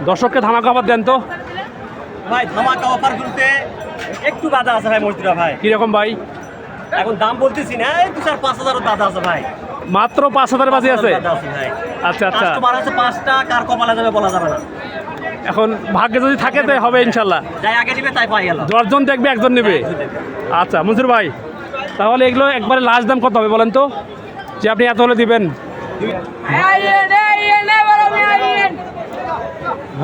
দর্শককে ধামাকা অফার দেন তো ভাই। ধামাকা অফার করতে একটু বাধা আছে ভাই মসজিদা ভাই। কিরকম ভাই? এখন দাম বলতেছি না, এই 2-4-5 হাজার বাধা আছে ভাই। মাত্র 5,000 বাজি আছে। বাধা আছে ভাই। আচ্ছা আচ্ছা, কাস্টমার আছে 5টা, কার কপালে যাবে বলা যাবে না। এখন ভাগ্যে যদি থাকে তাই হবে ইনশাল্লাহ। যাই আগে নিবে তাই পাই গেল। 10 জন দেখবে, একজন নেবে। আচ্ছা মনসুর ভাই, তাহলে এগুলো একবারে লাস্ট দাম কত হবে বলেন তো, যে আপনি এত হলে দিবেন?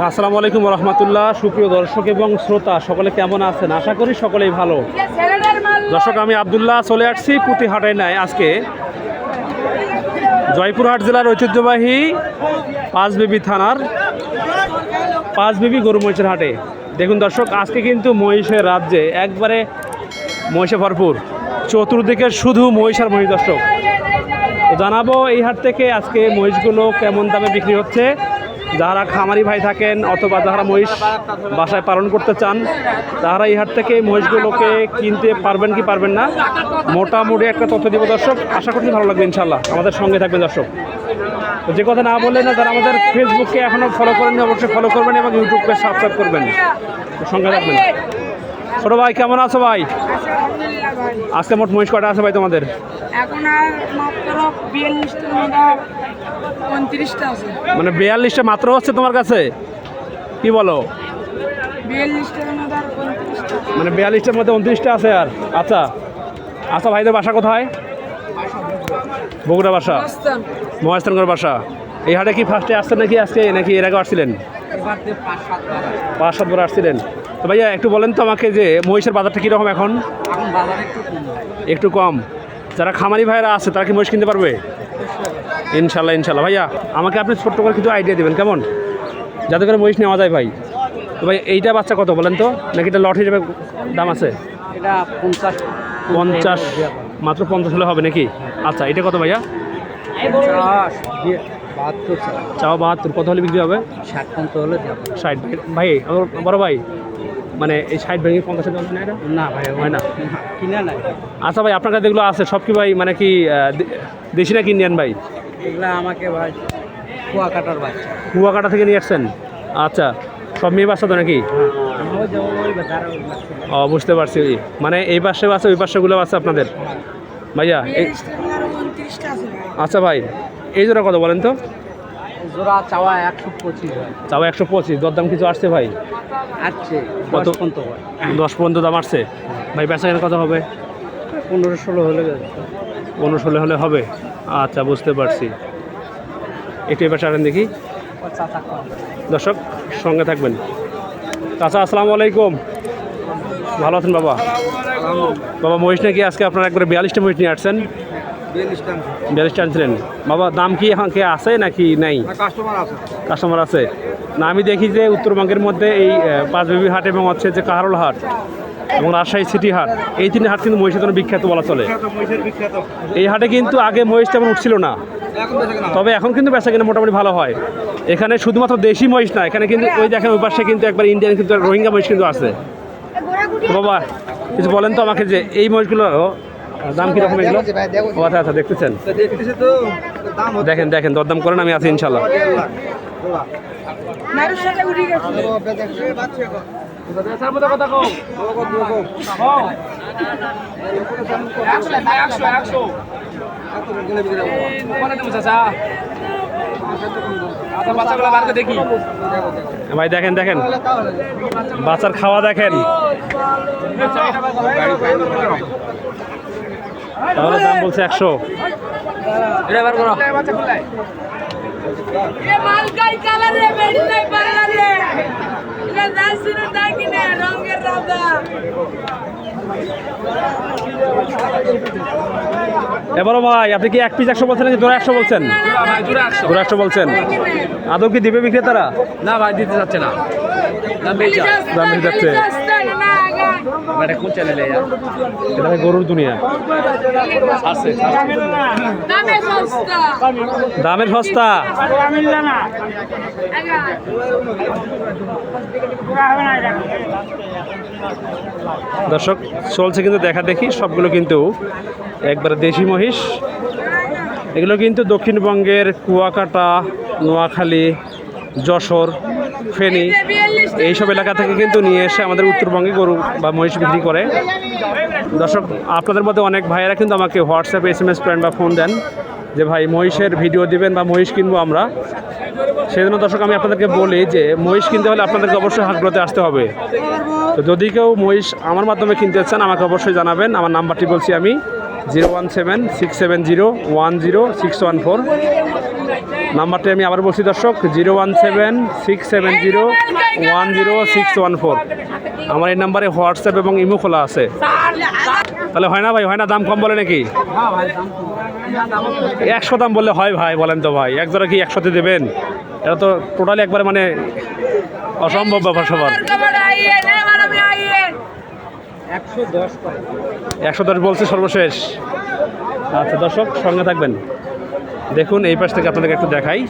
আসসালামু আলাইকুম রহমতুল্লাহ। সুপ্রিয় দর্শক এবং শ্রোতা সকলে কেমন আছেন? আশা করি সকলেই ভালো। দর্শক, আমি আবদুল্লাহ চলে আসছি পুঁতিহাটায় নাই আজকে জয়পুরহাট জেলার ঐতিহ্যবাহী পাঁচবিবি থানার পাঁচবিবি গরু মহিষের হাটে। দেখুন দর্শক, আজকে কিন্তু মহিষের রাজ্যে একবারে মহিষে ভরপুর, চতুর্দিকে শুধু মহিষ আর মহিষ। দর্শক, তো জানাবো এই হাট থেকে আজকে মহিষগুলো কেমন দামে বিক্রি হচ্ছে। যারা খামারি ভাই থাকেন অথবা যারা মহিষ বাসায় পালন করতে চান, তারা এই হাট থেকে মহিষগুলোকে কিনতে পারবেন কি পারবেন না, মোটামুটি একটা তথ্য দিব দর্শক। আশা করছি ভালো লাগবে ইনশাল্লাহ। আমাদের সঙ্গে থাকবেন দর্শক। তো যে কথা না বললে না, যারা আমাদের ফেসবুককে এখনও ফলো করেননি অবশ্যই ফলো করবেন এবং ইউটিউবকে সাবস্ক্রাইব করবেন, সঙ্গে থাকবেন। ছোট ভাই কেমন আছো ভাই? আজকে মোট মহিষ কটা আছে ভাই তোমাদের? এখন আর মাত্র 42টার মধ্যে 29টা আছে। মানে 42টা মাত্র হচ্ছে তোমার কাছে? কি বলো? 42টার মধ্যে আর 29টা, মানে 42টার মধ্যে 29টা আছে আর। আচ্ছা আচ্ছা, ভাইদের বাসা কোথায়? বগুড়া বাসা, মহেশখালীর বাসা। এই হাটে কি ফার্স্টে আসছেন নাকি আজকে, নাকি এর আগে আসছিলেন? 5-7 বার আসছিলেন। তো ভাইয়া একটু বলেন তো আমাকে, যে মহিষের বাজারটা কীরকম এখন? একটু কম। যারা খামারি ভাইরা আছে তারা কি মহিষ কিনতে পারবে? ইনশাল্লাহ ইনশাল্লাহ। ভাইয়া আমাকে আপনি ছোট্ট করে কিছু আইডিয়া দেবেন কেমন, যাতে করে মহিষ নেওয়া যায় ভাই। তো ভাই এইটা বাচ্চা কত বলেন তো, নাকি এটা লট হিসেবে দাম আছে? এটা 50, মাত্র 50 হলে হবে নাকি? আচ্ছা এটা কত ভাইয়া? 72। কত হলে বিক্রি হবে? 60 হলে 60। ভাই আমার বড় ভাই, মানে এই 60 ভেঙে 50 দাম না এটা? না ভাই হয় না, কিনা নাই। আচ্ছা ভাই, আপনার কাছে যেগুলো আছে সব কি ভাই মানে কি দেশি নাকি ইন্ডিয়ান ভাই? এগুলা আমাকে ভাই কুয়াকাটার বাচ্চা। কুয়াকাটা থেকে নিয়ে আসছেন? আচ্ছা, সব মেয়ে বাচ্চা তো নাকি? ও বুঝতে পারছি, মানে এই পাশে আছে ওই পাশেগুলো আছে আপনাদের ভাইয়া? 42টার মধ্যে 29টা আছে ভাই। আচ্ছা ভাই, এই জোড়া কত বলেন তো? জোড়া চাওয়া 125 ভাই। চাও 125, দরদাম কিছু আসছে ভাই? আসছে কত? 10 পর্যন্ত দাম আসছে ভাই। বেচা কেনা কত হবে? 15-16 হলে 15-16 হলে হবে। আচ্ছা বুঝতে পারছি। একটু এবার ছাড়েন দেখি দর্শক, সঙ্গে থাকবেন। চাচা আসসালামু আলাইকুম, ভালো আছেন বাবা? বাবা মহিষ নাকি আজকে আপনারা একবারে 42টা মহিষ নিয়ে আসছেন? 42টা আনছিলেন বাবা। দাম কি এখন কে আছে নাকি নাই? কাস্টমার আছে না? আমি দেখি যে উত্তরবঙ্গের মধ্যে এই পাঁচবিবি হাট এবং হচ্ছে যে কাহারোল হাট এবং রাজশাহী সিটি হাট, এই 3 হাট কিন্তু মহিষের জন্য বিখ্যাত বলা চলে। এই হাটে কিন্তু আগে মহিষ তেমন উঠছিল না, তবে এখন কিন্তু বেচা কিনা মোটামুটি ভালো হয়। এখানে শুধুমাত্র দেশি মহিষ না, এখানে কিন্তু ওই দেখেন ওই পাশে কিন্তু একবার ইন্ডিয়ান কিন্তু রোহিঙ্গা মহিষ কিন্তু আছে। তো বাবা কিছু বলেন তো আমাকে, যে এই মহিষগুলো দাম কীরকম এগুলো? ও আচ্ছা আচ্ছা, দেখতেছেন? দেখেন দেখেন, দরদাম করেন, আমি আছি ইনশাল্লাহ। নারুর সাথে উঠে গেছে। ভাই দেখেন দেখেন, বাচ্চার খাওয়া দেখেন, তাহলে দাম বলছে 100। এবারও ভাই আপনি কি এক পিস 100 বলছেন নাকি জোড়া 100 বলছেন? জোড়া 100 বলছেন। আদৌ কি দিবে বিক্রেতারা? না ভাই দিতে যাচ্ছে না। দাম বেশি যাচ্ছে। কোন চ্যানেলে? এটা ভাই গরুর দুনিয়া। দামের সস্তা। দর্শক চলছে কিন্তু দেখা দেখি, সবগুলো কিন্তু একবারে দেশি মহিষ। এগুলো কিন্তু দক্ষিণবঙ্গের কুয়াকাটা, নোয়াখালী, যশোর ফেনী এইসব এলাকা থেকে কিন্তু নিয়ে এসে আমাদের উত্তরবঙ্গে গরু বা মহিষ বিক্রি করে। দর্শক, আপনাদের মধ্যে অনেক ভাইয়েরা কিন্তু আমাকে হোয়াটসঅ্যাপে SMS করেন বা ফোন দেন যে ভাই মহিষের ভিডিও দিবেন বা মহিষ কিনবো আমরা। সেই জন্য দর্শক আমি আপনাদেরকে বলি যে মহিষ কিনতে হলে আপনাদেরকে অবশ্যই হাটগুলোতে আসতে হবে। তো যদি কেউ মহিষ আমার মাধ্যমে কিনতে চান আমাকে অবশ্যই জানাবেন। আমার নাম্বারটি বলছি আমি 01767010614। নাম্বারটি আমি আবার বলছি দর্শক 01767010614। আমার এই নাম্বারে হোয়াটসঅ্যাপ এবং ইমো খোলা আছে। তাহলে হয় না ভাই, হয় না? দাম কম বলে নাকি? 100 দাম বললে হয় ভাই? বলেন তো ভাই, এক জোড়া কি 100তে দেবেন? এটা তো টোটালি একবারে মানে অসম্ভব ব্যাপার সবার। 110 বলছে সর্বশেষ। আচ্ছা দর্শক, সঙ্গে থাকবেন। দেখুন এই পাশ থেকে আপনাদেরকে একটু দেখাই।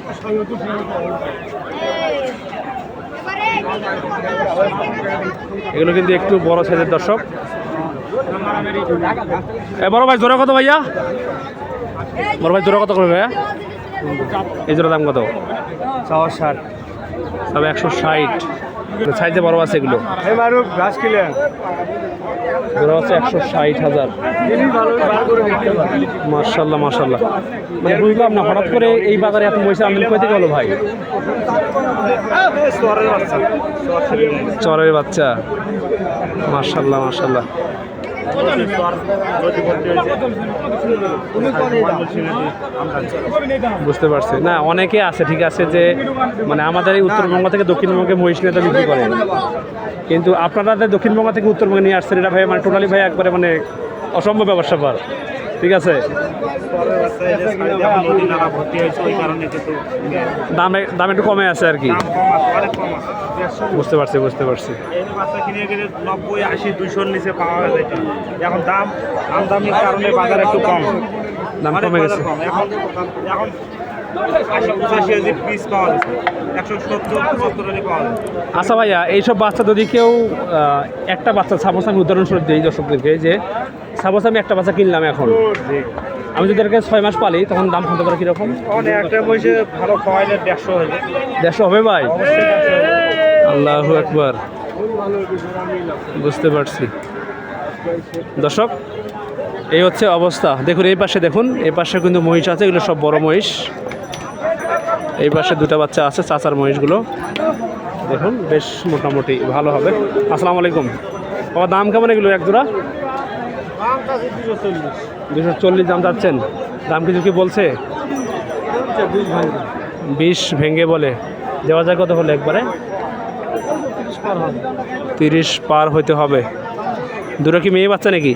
এগুলো কিন্তু একটু বড় সাইজের দর্শক। বড় ভাই জোড়া কত ভাইয়া? বড় ভাই জোড়া কত করে ভাইয়া? এই জোড়া দাম কত? 160। তবে 160। সাইজে বড় আছে এগুলো। জোড়া হচ্ছে 160,000। মাশাল্লাহ মাশাল্লাহ। মানে বুঝলাম না, হঠাৎ করে এই বাজারে এত মহিষের আমদানি কই থেকে হলো ভাই? চরের বাচ্চা। মাশাল্লাহ মাশাল্লাহ। বুঝতে পারছি না, অনেকে আছে ঠিক আছে যে মানে আমাদের এই উত্তরবঙ্গ থেকে দক্ষিণবঙ্গে মহিষ নিয়ে তো বিক্রি করেন, কিন্তু আপনারা দক্ষিণবঙ্গ থেকে উত্তরবঙ্গে নিয়ে আসছেন, এটা ভাই মানে টোটালি ভাই একবারে মানে অসম্ভব ব্যবসা পার। ঠিক আছে, দাম একটু কমে আছে আর কি। বুঝতে পারছি বুঝতে পারছি। কিনে গেলে 90, 80, 200 নিচে পাওয়া যায়। এখন আমদানির কারণে বাজার একটু কম, দাম কমে গেছে। এখন 80-85 পিস পাওয়া যাচ্ছে, 170-75 পাওয়া যায়। আচ্ছা ভাইয়া, এইসব বাচ্চা যদি কেউ একটা বাচ্চা, সাপোজ আমি উদাহরণস্বরূপ দিই দর্শকদেরকে যে সাপোজ আমি একটা বাচ্চা কিনলাম, এখন আমি যদি এটাকে 6 মাস পালি তখন দাম হতে পারে কীরকম? একটা বয়সে ভালো খাওয়াইলে 150 হয়ে যায়। 150 হবে ভাই? আল্লাহু আকবার। বুঝতে পারছি দর্শক, এই হচ্ছে অবস্থা। দেখুন এই পাশে, দেখুন এই পাশে কিন্তু মহিষ আছে, এগুলো সব বড় মহিষ। এই পাশে দুটা বাচ্চা আছে, চাচার মহিষগুলো দেখুন বেশ মোটামুটি ভালো হবে। আসসালামু আলাইকুম। বাবা দাম কেমন এগুলো এক জোড়া? 240 দাম যাচ্ছেন। দাম কিছু কি বলছে? 20 ভেঙে বলে। দেওয়া যায় কত হলে একবারে? 30 পার হইতে হবে। দুটো কি মেয়ে বাচ্চা নাকি?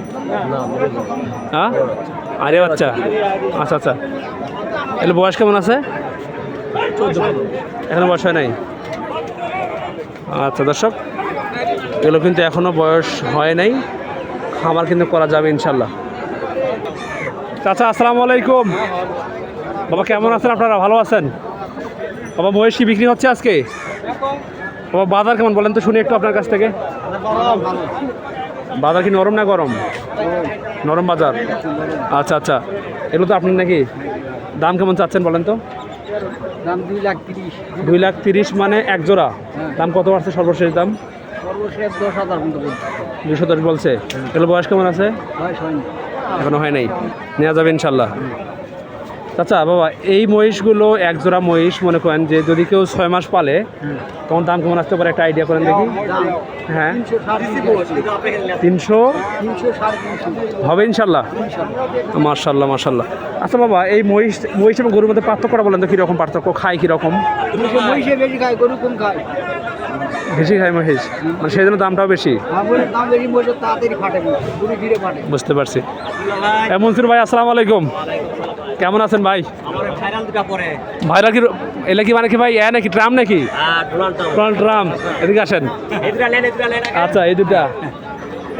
হ্যাঁ, আরে বাচ্চা। আচ্ছা আচ্ছা, এগুলো বয়স কেমন আছে? এখনো বয়স হয় নাই। আচ্ছা দর্শক, এগুলো কিন্তু এখনো বয়স হয় নাই, খামার কিন্তু করা যাবে ইনশাল্লাহ। চাচা আসসালামু আলাইকুম। বাবা কেমন আছেন আপনারা? ভালো আছেন? বাবা মহিষ কি বিক্রি হচ্ছে আজকে? বাবা বাজার কেমন বলেন তো শুনি একটু আপনার কাছ থেকে। বাজার কি নরম না গরম? নরম বাজার। আচ্ছা আচ্ছা, এগুলো তো আপনি নাকি? দাম কেমন চাচ্ছেন বলেন তো? দাম 2,30,000। 2,30,000 মানে এক জোড়া? দাম কত আছে সর্বশেষ দাম? সর্বশেষ 10,000 পর্যন্ত বলছে। 210 বলছে। এগুলো বয়স কেমন আছে? বয়স হয়নি, এখনো হয় নাই, নেওয়া যাবে ইনশাল্লাহ। আচ্ছা বাবা, এই মহিষগুলো এক জোড়া মহিষ মনে করেন যে যদি কেউ 6 মাস পালে তখন দাম কেমন আসতে পারে একটা আইডিয়া করেন দেখি। হ্যাঁ, 300 হবে ইনশাল্লাহ। মার্শাল্লাহ মার্শাল্লাহ। আচ্ছা বাবা, এই মহিষ এবং গরুর মধ্যে পার্থক্যটা বলেন তো, কীরকম পার্থক্য? খায় কীরকম? মহিষে বেশি খায়, গরু কম খায়। বেশি খায় মহিষ, মানে সেই জন্য দামটাও বেশি। দাম বেশি, মহিষের তাড়াতাড়ি ফাটে, গরু ধীরে ফাটে। বুঝতে পারছি। মনসুর ভাই আসসালামু আলাইকুম, কেমন আছেন ভাই? ভাইরা কি এলে কি মানে কি ভাই নাকি ট্রাম নাকি? ট্রাম। এদিকে আসেন। আচ্ছা, এই দুটা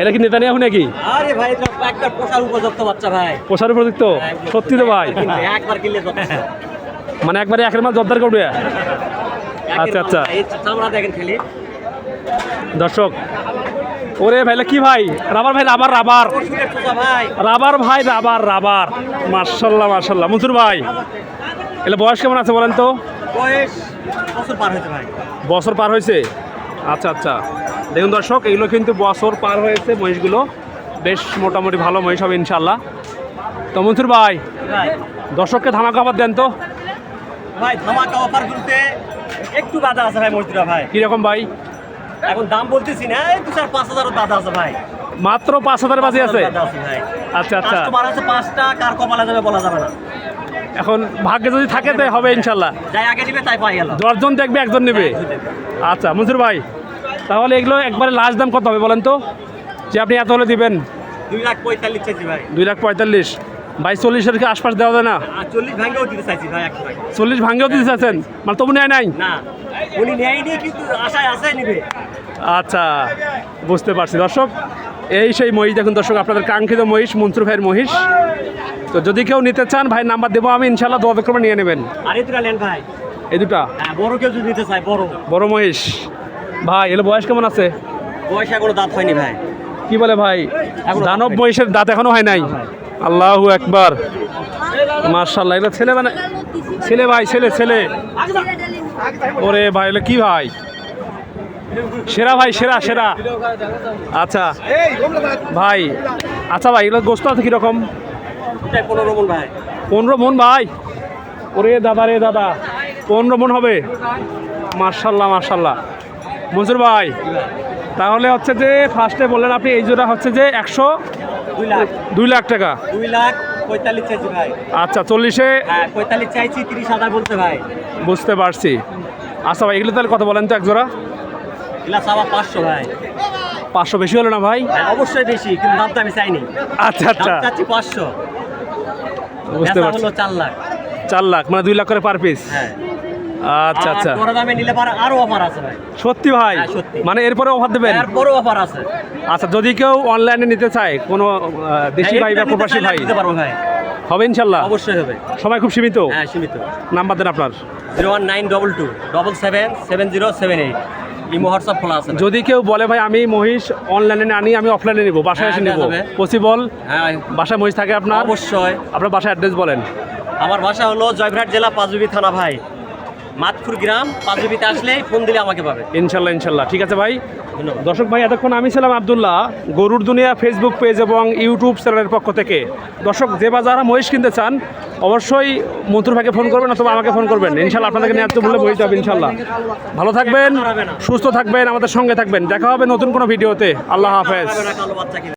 এলা কি নেতা নিয়ে নাকি? আরে ভাই, একটা পোষার উপযুক্ত বাচ্চা ভাই। পোষার উপযুক্ত? সত্যি তো ভাই? একবার কিনলে মানে একবারে একের মাস জব্দার করবে? আচ্ছা আচ্ছা দেখেন খালি দর্শক। ওরে ভাইলা কি ভাই? রাবার ভাই, রাবার রাবার রাবার ভাই, রাবার রাবার। মার্শাল্লাহ মার্শাল্লাহ। মনসুর ভাই, এলে বয়স কেমন আছে বলেন তো? বয়স বছর পার হয়েছে ভাই। বছর পার হয়েছে? আচ্ছা আচ্ছা, দেখুন দর্শক, এগুলো কিন্তু বছর পার হয়েছে মহিষগুলো, বেশ মোটামুটি ভালো মহিষ হবে ইনশাল্লাহ। তো মনসুর ভাই, দর্শককে ধামাকা অফার দেন তো। ভাই ধামাকা অফার বলতে একটু বাধা আছে ভাই মজদুরা ভাই। কীরকম ভাই? এখন দাম বলতেছি না, এই 2-4-5 হাজার বাধা আছে ভাই। মাত্র 5,000 বাজে আছে? বাধা আছে ভাই। আচ্ছা আচ্ছা, কাস্টমার আছে 5টা, কার কপালে যাবে বলা যাবে না। এখন ভাগ্যে যদি থাকে তাই হবে ইনশাল্লাহ। যাই আগে নিবে তাই পাই গেল। 10 জন দেখবে, একজন নেবে। আচ্ছা মনসুর ভাই, তাহলে এগুলো একবারে লাস্ট দাম কত হবে বলেন তো, যে আপনি এত হলে দিবেন? 2,45,000 চাইছি ভাই। 2,45,000। ভাই 40-এর কি আশপাশ দেওয়া যায় না? 40 ভাঙেও দিতে চাইছি ভাই 100 টাকা। 40 ভাঙ্গেও দিতে চাচ্ছেন, মানে তবু নেয় নাই? না উনি নেয়নি, কিন্তু আশায় আছে নিবে। আচ্ছা, বুঝতে পারছি দর্শক, এই সেই মহিষ দেখুন দর্শক, আপনাদের কাঙ্ক্ষিত মহিষ, মনসুর ভাইয়ের মহিষ। তো যদি কেউ নিতে চান ভাই নাম্বার দেবো আমি, ইনশাল্লাহ দোয়া করে নিয়ে নেবেন। আর এই দুটা নেন ভাই। এই দুটা হ্যাঁ, বড় কেউ যদি নিতে চায় বড়। বড় মহিষ ভাই, এগুলো বয়স কেমন আছে? বয়স এখনো দাঁত হয়নি ভাই। কি বলে ভাই? এখনো দানব দাঁত মহিষের দাঁত এখনো হয় নাই? আল্লাহু আকবার, মাশাআল্লাহ। এগুলো ছেলে মানে ছেলে ভাই, ছেলে ছেলে। ওরে ভাই, এগুলো কি ভাই? সেরা ভাই, সেরা সেরা। আচ্ছা ভাই, আচ্ছা ভাই, এগুলো গোস্ত আছে কীরকম? 15 মণ ভাই। 15 মণ ভাই? ওরে দাদা রে দাদা, 15 মণ হবে? মার্শাল্লাহ মার্শাল্লাহ। মনসুর ভাই, তাহলে হচ্ছে যে ফার্স্টে বললেন আপনি এই জোড়া হচ্ছে যে 2 লাখ। 2 লাখ টাকা? 2,45,000 চাইছি ভাই। আচ্ছা, 40-এ? হ্যাঁ 45 চাইছি, 30,000 বলতে ভাই। বুঝতে পারছি। আচ্ছা ভাই, এগুলো তাহলে কত বলেন তো এক জোড়া? এগুলা চাওয়া 500 ভাই। 500 বেশি হলো না ভাই? হ্যাঁ, অবশ্যই বেশি, কিন্তু দামটা আমি চাইনি। আচ্ছা আচ্ছা, দাম চাচ্ছি 500। বুঝতে বেচা পারছি। হলো 4 লাখ। 4 লাখ মানে 2 লাখ করে পার পিস? হ্যাঁ। আচ্ছা আচ্ছা, আর বড় দামে নিলে পরে আরো অফার আছে ভাই। সত্যি ভাই? হ্যাঁ, সত্যি। মানে এরপরে অফার দেবেন? এর বড় অফার আছে। আচ্ছা, যদি কেউ অনলাইনে নিতে চায়, কোনো দেশি ভাই বা প্রবাসী ভাই, দিতে পারবো ভাই। হবে ইনশাল্লাহ? অবশ্যই হবে। সময় খুব সীমিত? হ্যাঁ সীমিত। নাম্বার দেন আপনার। 01922 777078। ইমো হোয়াটসঅ্যাপ খোলা আছে। যদি কেউ বলে ভাই আমি মহিষ অনলাইনে না আনি, আমি অফলাইনে নিব, বাসায় এসে হ্যাঁ, নিব, দেওয়া যাবে। পসিবল? হ্যাঁ বাসায় মহিষ থাকে আপনার? অবশ্যই। আপনার বাসায় অ্যাড্রেস বলেন। আমার বাসা হলো জয়পুরহাট জেলা পাঁচবিবি থানা ভাই, মাতপুর গ্রাম। পাঁচবিবিতে আসলেই ফোন দিলে আমাকে পাবে। ইনশাল্লাহ ইনশাল্লাহ, ঠিক আছে ভাই। ধন্যবাদ। দর্শক ভাই, এতক্ষণ আমি ছিলাম আব্দুল্লাহ, গরুর দুনিয়া ফেসবুক পেজ এবং ইউটিউব চ্যানেলের পক্ষ থেকে। দর্শক, যে বা যারা মহিষ কিনতে চান অবশ্যই মন্ত্রী ভাইকে ফোন করবেন অথবা আমাকে ফোন করবেন, ইনশাল্লাহ আপনাদেরকে নেওয়ার তো বললে বইতে হবে ইনশাল্লাহ। ভালো থাকবেন, সুস্থ থাকবেন, আমাদের সঙ্গে থাকবেন। দেখা হবে নতুন কোনো ভিডিওতে। আল্লাহ হাফেজ। কালো বাচ্চা কিনে